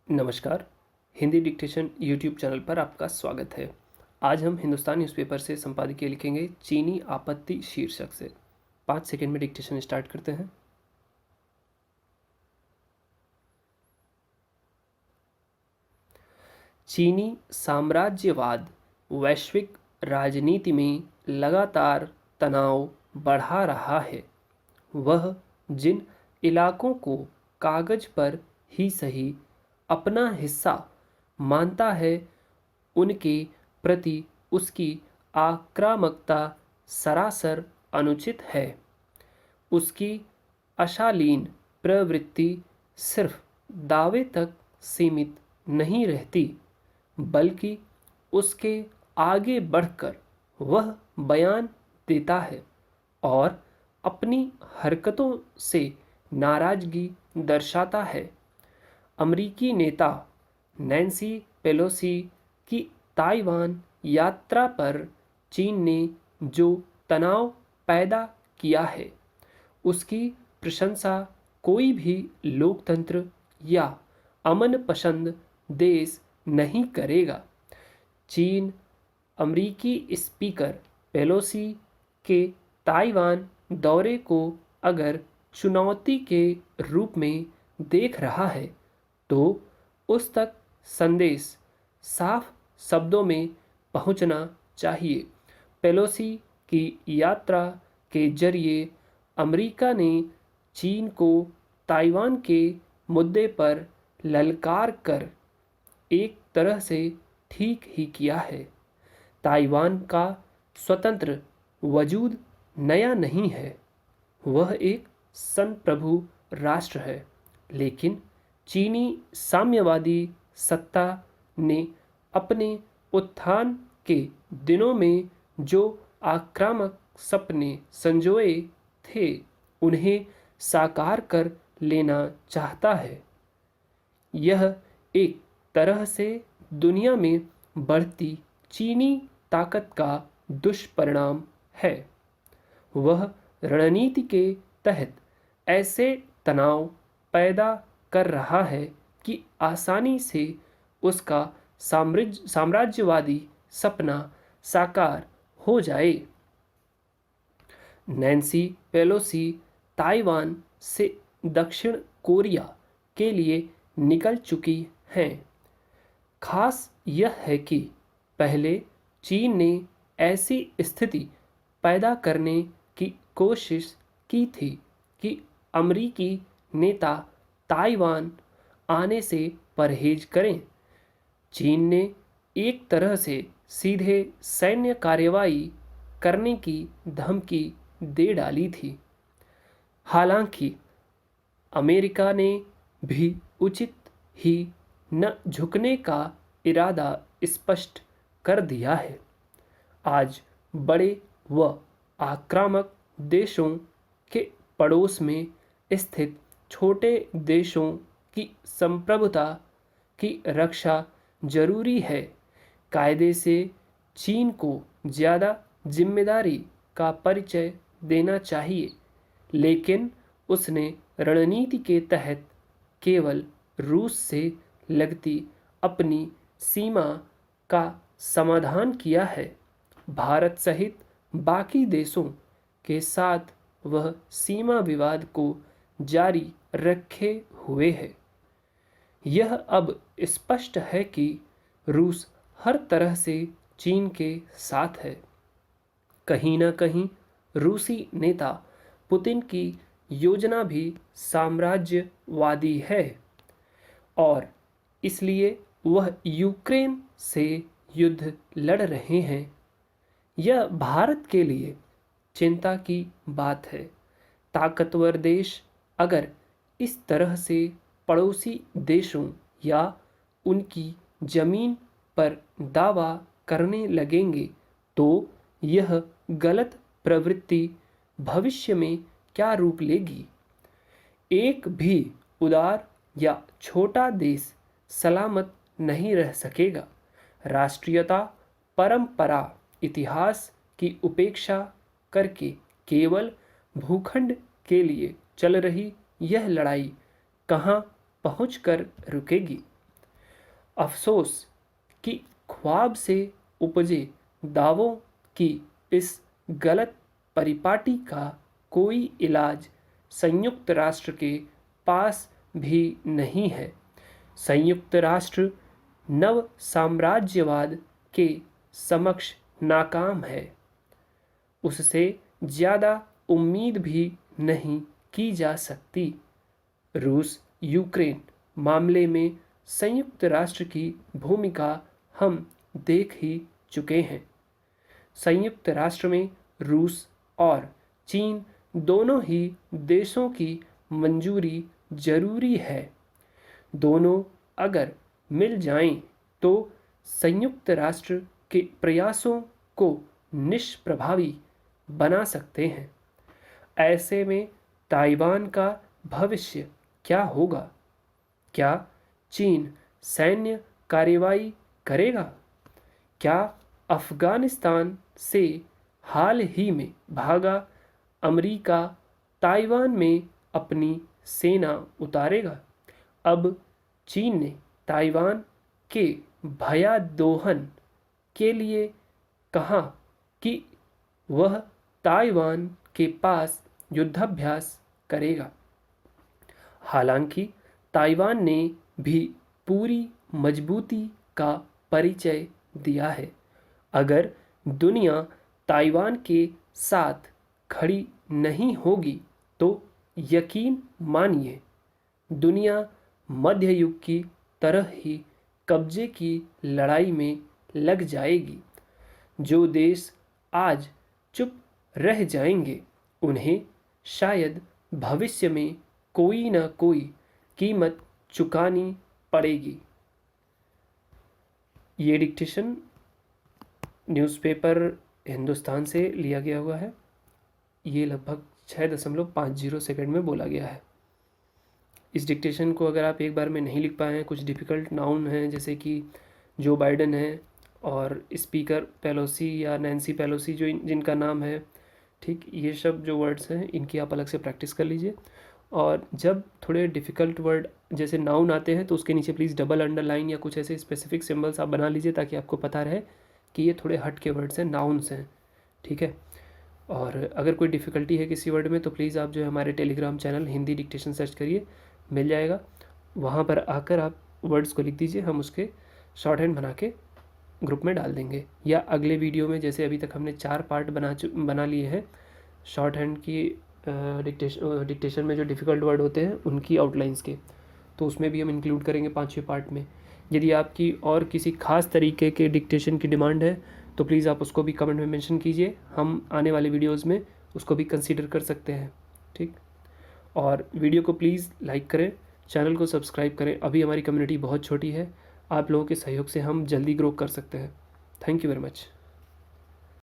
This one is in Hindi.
नमस्कार। हिंदी डिक्टेशन यूट्यूब चैनल पर आपका स्वागत है। आज हम हिंदुस्तान न्यूज़पेपर से संपादकीय लिखेंगे चीनी आपत्ति शीर्षक से। 5 सेकंड में डिक्टेशन स्टार्ट करते हैं। चीनी साम्राज्यवाद वैश्विक राजनीति में लगातार तनाव बढ़ा रहा है। वह जिन इलाकों को कागज पर ही सही अपना हिस्सा मानता है, उनके प्रति उसकी आक्रामकता सरासर अनुचित है। उसकी अशालीन प्रवृत्ति सिर्फ दावे तक सीमित नहीं रहती, बल्कि उसके आगे बढ़कर वह बयान देता है और अपनी हरकतों से नाराजगी दर्शाता है। अमेरिकी नेता नैन्सी पेलोसी की ताइवान यात्रा पर चीन ने जो तनाव पैदा किया है, उसकी प्रशंसा कोई भी लोकतंत्र या अमन पसंद देश नहीं करेगा। चीन अमेरिकी स्पीकर पेलोसी के ताइवान दौरे को अगर चुनौती के रूप में देख रहा है, तो उस तक संदेश साफ शब्दों में पहुंचना चाहिए। पेलोसी की यात्रा के जरिए अमेरिका ने चीन को ताइवान के मुद्दे पर ललकार कर एक तरह से ठीक ही किया है। ताइवान का स्वतंत्र वजूद नया नहीं है, वह एक संप्रभु राष्ट्र है, लेकिन चीनी साम्यवादी सत्ता ने अपने उत्थान के दिनों में जो आक्रामक सपने संजोए थे, उन्हें साकार कर लेना चाहता है। यह एक तरह से दुनिया में बढ़ती चीनी ताकत का दुष्परिणाम है। वह रणनीति के तहत ऐसे तनाव पैदा कर रहा है कि आसानी से उसका साम्राज्यवादी सपना साकार हो जाए। नैन्सी पेलोसी ताइवान से दक्षिण कोरिया के लिए निकल चुकी हैं। खास यह है कि पहले चीन ने ऐसी स्थिति पैदा करने की कोशिश की थी कि अमेरिकी नेता ताइवान आने से परहेज करें। चीन ने एक तरह से सीधे सैन्य कार्रवाई करने की धमकी दे डाली थी। हालांकि अमेरिका ने भी उचित ही न झुकने का इरादा स्पष्ट कर दिया है। आज बड़े व आक्रामक देशों के पड़ोस में स्थित छोटे देशों की संप्रभुता की रक्षा जरूरी है। कायदे से चीन को ज़्यादा जिम्मेदारी का परिचय देना चाहिए, लेकिन उसने रणनीति के तहत केवल रूस से लगती अपनी सीमा का समाधान किया है। भारत सहित बाकी देशों के साथ वह सीमा विवाद को जारी रखे हुए है। यह अब स्पष्ट है कि रूस हर तरह से चीन के साथ है। कहीं न कहीं रूसी नेता पुतिन की योजना भी साम्राज्यवादी है और इसलिए वह यूक्रेन से युद्ध लड़ रहे हैं। यह भारत के लिए चिंता की बात है। ताकतवर देश अगर इस तरह से पड़ोसी देशों या उनकी जमीन पर दावा करने लगेंगे, तो यह गलत प्रवृत्ति भविष्य में क्या रूप लेगी। एक भी उदार या छोटा देश सलामत नहीं रह सकेगा। राष्ट्रीयता, परंपरा, इतिहास की उपेक्षा करके केवल भूखंड के लिए चल रही यह लड़ाई कहाँ पहुँचकर रुकेगी। अफसोस कि ख्वाब से उपजे दावों की इस गलत परिपाटी का कोई इलाज संयुक्त राष्ट्र के पास भी नहीं है। संयुक्त राष्ट्र नव साम्राज्यवाद के समक्ष नाकाम है। उससे ज़्यादा उम्मीद भी नहीं की जा सकती। रूस यूक्रेन मामले में संयुक्त राष्ट्र की भूमिका हम देख ही चुके हैं। संयुक्त राष्ट्र में रूस और चीन दोनों ही देशों की मंजूरी जरूरी है। दोनों अगर मिल जाएं तो संयुक्त राष्ट्र के प्रयासों को निष्प्रभावी बना सकते हैं। ऐसे में ताइवान का भविष्य क्या होगा? क्या चीन सैन्य कार्रवाई करेगा? क्या अफगानिस्तान से हाल ही में भागा अमेरिका ताइवान में अपनी सेना उतारेगा? अब चीन ने ताइवान के भयादोहन के लिए कहा कि वह ताइवान के पास युद्धाभ्यास करेगा। हालांकि ताइवान ने भी पूरी मजबूती का परिचय दिया है। अगर दुनिया ताइवान के साथ खड़ी नहीं होगी तो यकीन मानिए दुनिया मध्य युग की तरह ही कब्जे की लड़ाई में लग जाएगी। जो देश आज चुप रह जाएंगे उन्हें शायद भविष्य में कोई ना कोई कीमत चुकानी पड़ेगी। ये डिक्टेशन न्यूज़पेपर हिंदुस्तान से लिया गया हुआ है। ये लगभग 6.50 सेकंड में बोला गया है। इस डिक्टेशन को अगर आप एक बार में नहीं लिख पाए हैं, कुछ डिफ़िकल्ट नाउन हैं जैसे कि जो बाइडन है और स्पीकर पेलोसी या नैन्सी पेलोसी जो जिनका नाम है, ठीक, ये सब जो वर्ड्स हैं इनकी आप अलग से प्रैक्टिस कर लीजिए। और जब थोड़े डिफ़िकल्ट वर्ड जैसे नाउन आते हैं तो उसके नीचे प्लीज़ डबल अंडरलाइन या कुछ ऐसे स्पेसिफिक सिंबल्स आप बना लीजिए ताकि आपको पता रहे कि ये थोड़े हट के वर्ड्स हैं, नाउन्स हैं, ठीक है। और अगर कोई डिफ़िकल्टी है किसी वर्ड में तो प्लीज़ आप जो है हमारे Telegram channel Hindi dictation search करिए, मिल जाएगा। वहाँ पर आकर आप वर्ड्स को लिख दीजिए, हम उसके शॉर्ट हैंड बना के ग्रुप में डाल देंगे। या अगले वीडियो में जैसे अभी तक हमने 4 पार्ट बना लिए हैं शॉर्ट हैंड की डिक्टेशन में जो डिफ़िकल्ट वर्ड होते हैं उनकी आउटलाइंस के, तो उसमें भी हम इंक्लूड करेंगे 5-6 पार्ट में। यदि आपकी और किसी खास तरीके के डिक्टेशन की डिमांड है तो प्लीज़ आप उसको भी कमेंट में मेंशन कीजिए, हम आने वाले वीडियोज़ में उसको भी कंसीडर कर सकते हैं, ठीक। और वीडियो को प्लीज़ लाइक करें, चैनल को सब्सक्राइब करें। अभी हमारी कम्युनिटी बहुत छोटी है, आप लोगों के सहयोग से हम जल्दी ग्रो कर सकते हैं। Thank you very much.